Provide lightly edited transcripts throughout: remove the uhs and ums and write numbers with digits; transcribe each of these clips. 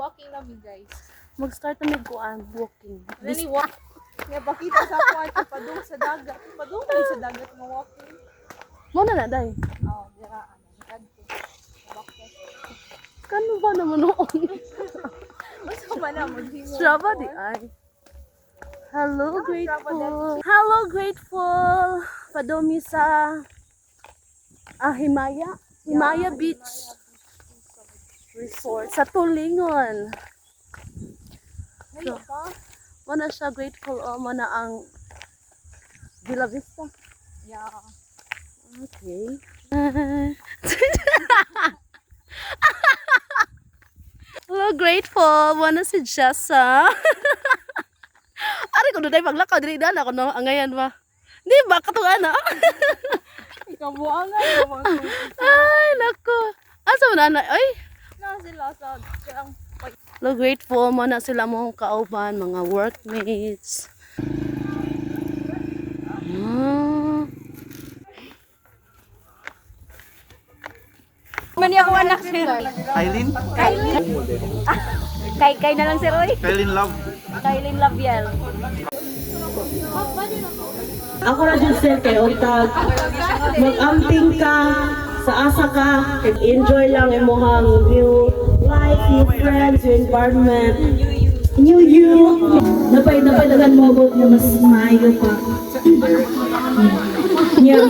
walking na mi guys. Mag-start na nagkuan, walking. Nani walk. Nga pakita sa ako ay padung sa dagat. Padung tayo sa dagat nga walking. Mo na day. Oh, dira kadto. Bakit? Kano ba naman noon? Basta ba na mo di mo. Strava di ay. Hello, grateful. Hello, grateful. Padomi sa Himaya. Himaya Beach Resort sa Tulingon. Hello pa. Mana siya grateful o mana ang Villa Vista. Yeah. Okay. Hello, grateful. Mana si Jessa. Ari ko doon paglakaw diri dala ko no angayan ba. Di ba katong ana? Ikaw buangan mo. Ay, nako. Asa man ana? Ay, Na sila sa ang hello, grateful mo na sila mong kauban, mga workmates. Mani ako anak sir. Kailin? Kay na lang sir oy. Kailin Love. Kailin Labiel. Ako na dyan sir kay Otag. Mag-amping ka, sa asa ka, enjoy lang imuhang new life, new friends, new environment, new you. Napay-dagan mo abot na mas maayo pa. Yeah.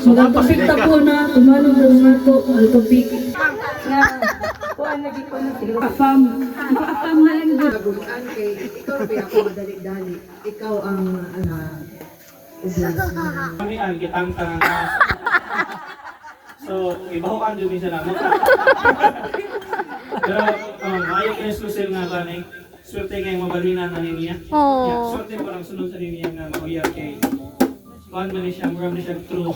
Magpapikta po na, tumalong lang na ito, ang tubig. Apam na lang doon. Kagulaan kay ikaw ba ako madali-dali. Ikaw ang Kami ang kitang tangan. So, ibahukan din siya namin. Pero, ayaw kayo susil nga ba na swerte kayong mabalinan na niya. Oh. Yeah, swerte po lang sunod sa niya nga mauyar kay kuhan ba niya siya, mura niya siya true.